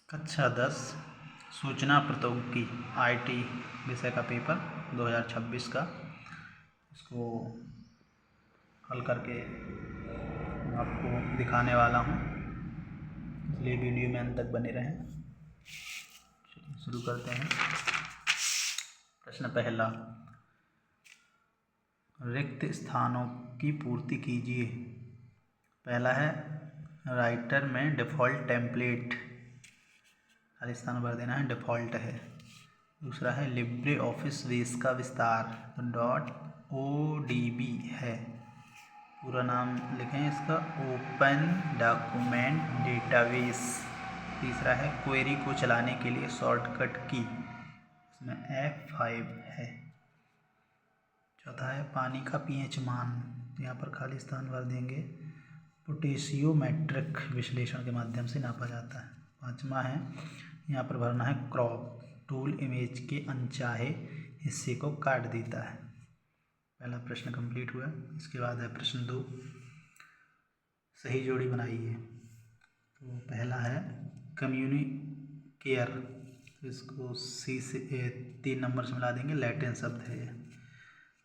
कक्षा 10 सूचना प्रौद्योगिकी IT विषय का पेपर 2026 का। इसको हल करके आपको दिखाने वाला हूँ, इसलिए वीडियो में अंत तक बने रहें। शुरू करते हैं। प्रश्न पहला, रिक्त स्थानों की पूर्ति कीजिए। पहला है राइटर में डिफ़ॉल्ट टेम्पलेट, खाली स्थान भर देना है, डिफ़ॉल्ट है। दूसरा है लिब्रे ऑफिस बेस का विस्तार, तो .odb है। पूरा नाम लिखें इसका, ओपन डॉक्यूमेंट डेटाबेस। तीसरा है क्वेरी को चलाने के लिए शॉर्टकट की, इसमें F5 है। चौथा है पानी का pH मान, यहाँ पर खाली स्थान भर देंगे, पोटेशियोमेट्रिक विश्लेषण के माध्यम से नापा जाता है। पाँचवा है यहाँ पर भरना है क्रॉप, टूल इमेज के अनचाहे हिस्से को काट देता है। पहला प्रश्न कंप्लीट हुआ। इसके बाद है प्रश्न 2, सही जोड़ी बनाइए। तो पहला है कम्युनिकेयर, इसको C से 3 नंबर से मिला देंगे, लैटिन शब्द है ये।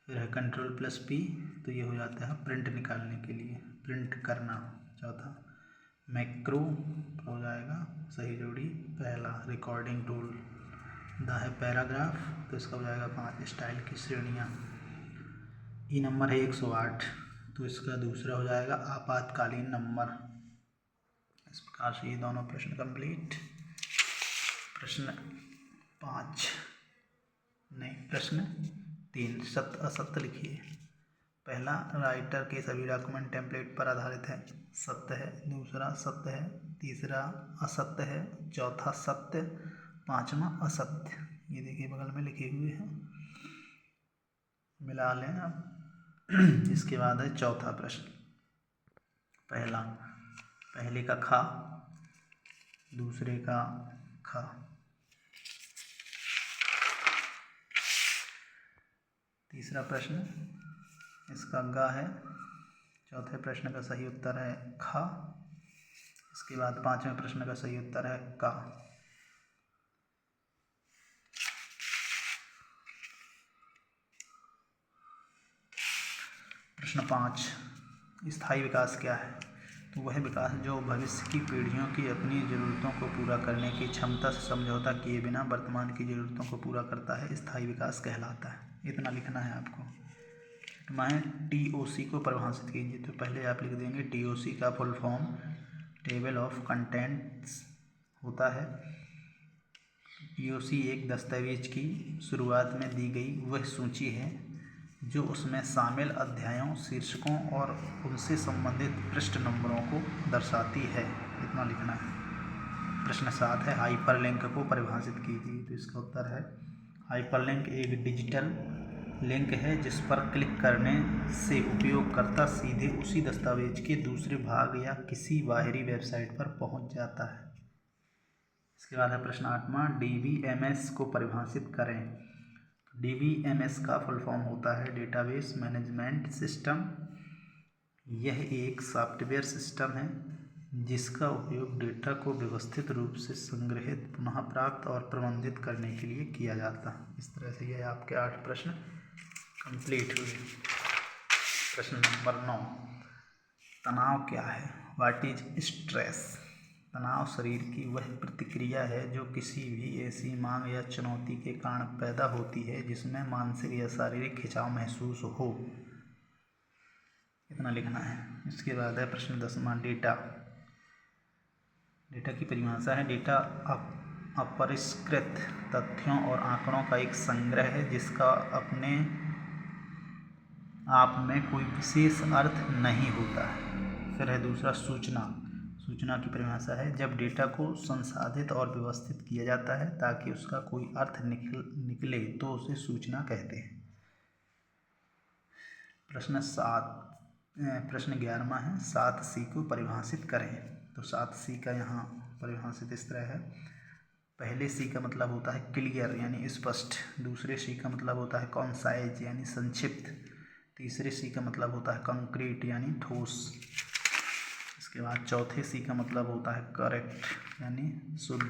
फिर है Ctrl+P, तो ये हो जाता है प्रिंट निकालने के लिए, प्रिंट करना। चौथा मैक्रो हो जाएगा सही जोड़ी पहला, रिकॉर्डिंग टूल। दा है पैराग्राफ, तो इसका हो जाएगा 5, स्टाइल की श्रेणियाँ। ई नंबर है 108, तो इसका दूसरा हो जाएगा आपातकालीन नंबर। इस प्रकार से ये दोनों प्रश्न कंप्लीट। प्रश्न 3 सत्य असत्य लिखिए। पहला राइटर के सभी डॉक्यूमेंट टेम्पलेट पर आधारित है, सत्य है। दूसरा सत्य है। तीसरा असत्य है। चौथा सत्य। पांचवा असत्य। ये देखिए बगल में लिखे हुए हैं, मिला लें अब। इसके बाद है चौथा प्रश्न। पहले का खा, दूसरे का खा। तीसरा प्रश्न इसका गा है। चौथे प्रश्न का सही उत्तर है खा। इसके बाद पांचवें प्रश्न का सही उत्तर है का। प्रश्न 5, स्थायी विकास क्या है? तो वह विकास जो भविष्य की पीढ़ियों की अपनी ज़रूरतों को पूरा करने की क्षमता से समझौता किए बिना वर्तमान की ज़रूरतों को पूरा करता है, स्थायी विकास कहलाता है। इतना लिखना है आपको। मैं TOC को परिभाषित कीजिए। तो पहले आप लिख देंगे TOC का full form table of contents होता है। TOC एक दस्तावेज की शुरुआत में दी गई वह सूची है जो उसमें शामिल अध्यायों, शीर्षकों और उनसे संबंधित पृष्ठ नंबरों को दर्शाती है। इतना लिखना है। प्रश्न 7 है हाइपरलिंक को परिभाषित कीजिए। तो इसका उत्तर है हाइपरलिंक एक डिजिटल लिंक है जिस पर क्लिक करने से उपयोगकर्ता सीधे उसी दस्तावेज के दूसरे भाग या किसी बाहरी वेबसाइट पर पहुंच जाता है। इसके बाद है प्रश्न 8वां, DBMS को परिभाषित करें। DBMS का फुल फॉर्म होता है डेटाबेस मैनेजमेंट सिस्टम। यह एक सॉफ्टवेयर सिस्टम है जिसका उपयोग डेटा को व्यवस्थित रूप से संग्रहित, पुनः प्राप्त और प्रबंधित करने के लिए किया जाता है। इस तरह से यह आपके 8 प्रश्न कंप्लीट हुए। प्रश्न नंबर 9, तनाव क्या है? What is stress? तनाव शरीर की वह प्रतिक्रिया है जो किसी भी ऐसी मांग या चुनौती के कारण पैदा होती है जिसमें मानसिक या शारीरिक खिंचाव महसूस हो। इतना लिखना है। इसके बाद है प्रश्न 10वां, डेटा की परिभाषा है डेटा अपरिष्कृत तथ्यों और आंकड़ों का एक संग्रह है जिसका अपने आप में कोई विशेष अर्थ नहीं होता है। फिर है दूसरा सूचना की परिभाषा है जब डेटा को संसाधित और व्यवस्थित किया जाता है ताकि उसका कोई अर्थ निकले तो उसे सूचना कहते हैं। प्रश्न 11वां है 7C को परिभाषित करें। तो 7C का यहाँ परिभाषित इस तरह है। पहले C का मतलब होता है क्लियर यानी स्पष्ट। दूसरे C का मतलब होता है कॉन्साइज यानी संक्षिप्त। तीसरे C का मतलब होता है कंक्रीट यानी ठोस। इसके बाद चौथे सी का मतलब होता है करेक्ट यानी शुद्ध।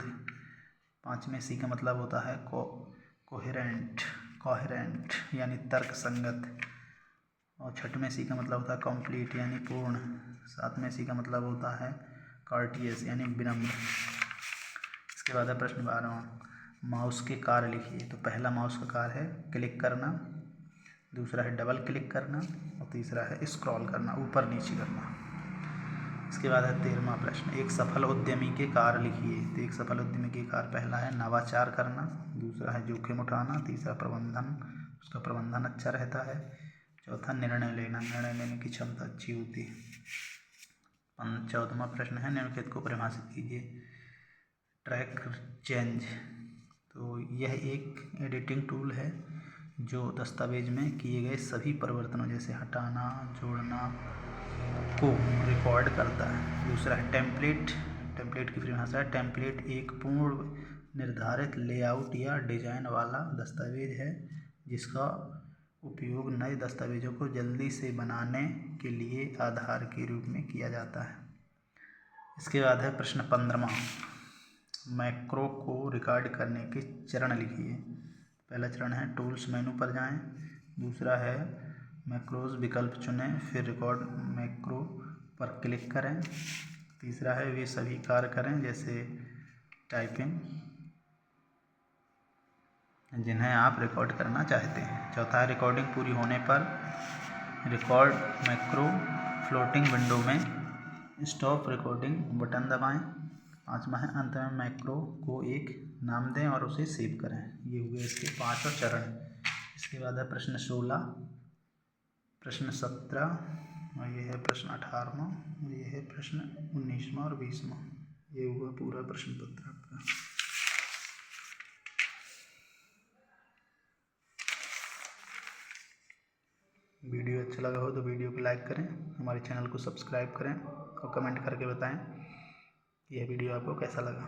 पाँचवें सी का मतलब होता है कोहेरेंट यानी तर्क संगत। और छठवें सी का मतलब होता है कंप्लीट यानी पूर्ण। सातवें सी का मतलब होता है कार्टियस यानी विनम्र। इसके बाद है प्रश्न 12वां, माउस के कार्य लिखिए। तो पहला माउस का कार्य है क्लिक करना, दूसरा है डबल क्लिक करना और तीसरा है स्क्रॉल करना, ऊपर नीचे करना। इसके बाद है 13वां प्रश्न, एक सफल उद्यमी के कार्य लिखिए। तो एक सफल उद्यमी के कार्य पहला है नवाचार करना, दूसरा है जोखिम उठाना, तीसरा उसका प्रबंधन अच्छा रहता है, चौथा निर्णय लेने की क्षमता अच्छी होती है। 14वां प्रश्न है निम्नलिखित को परिभाषित कीजिए। ट्रैक चेंज, तो यह एक एडिटिंग टूल है जो दस्तावेज में किए गए सभी परिवर्तनों जैसे हटाना जोड़ना को रिकॉर्ड करता है। दूसरा है टेम्पलेट की परिभाषा है टेम्पलेट एक पूर्ण निर्धारित लेआउट या डिजाइन वाला दस्तावेज है जिसका उपयोग नए दस्तावेजों को जल्दी से बनाने के लिए आधार के रूप में किया जाता है। इसके बाद है प्रश्न 15वां, मैक्रो को रिकॉर्ड करने के चरण लिखिए। पहला चरण है टूल्स मेनू पर जाएं, दूसरा है मैक्रोज विकल्प चुनें, फिर रिकॉर्ड मैक्रो पर क्लिक करें, तीसरा है वे सभी कार्य करें जैसे टाइपिंग जिन्हें आप रिकॉर्ड करना चाहते हैं, चौथा है रिकॉर्डिंग पूरी होने पर रिकॉर्ड मैक्रो फ्लोटिंग विंडो में स्टॉप रिकॉर्डिंग बटन दबाएं, पाँचवा है अंत में मैक्रो को एक नाम दें और उसे सेव करें। ये हुए इसके 5 चरण। इसके बाद है प्रश्न 16, प्रश्न 17 और ये है प्रश्न 18वां, ये है प्रश्न 19वां और 20वां। ये हुआ पूरा प्रश्न पत्र आपका। वीडियो अच्छा लगा हो तो वीडियो को लाइक करें, हमारे चैनल को सब्सक्राइब करें और कमेंट करके बताएं कि यह वीडियो आपको कैसा लगा।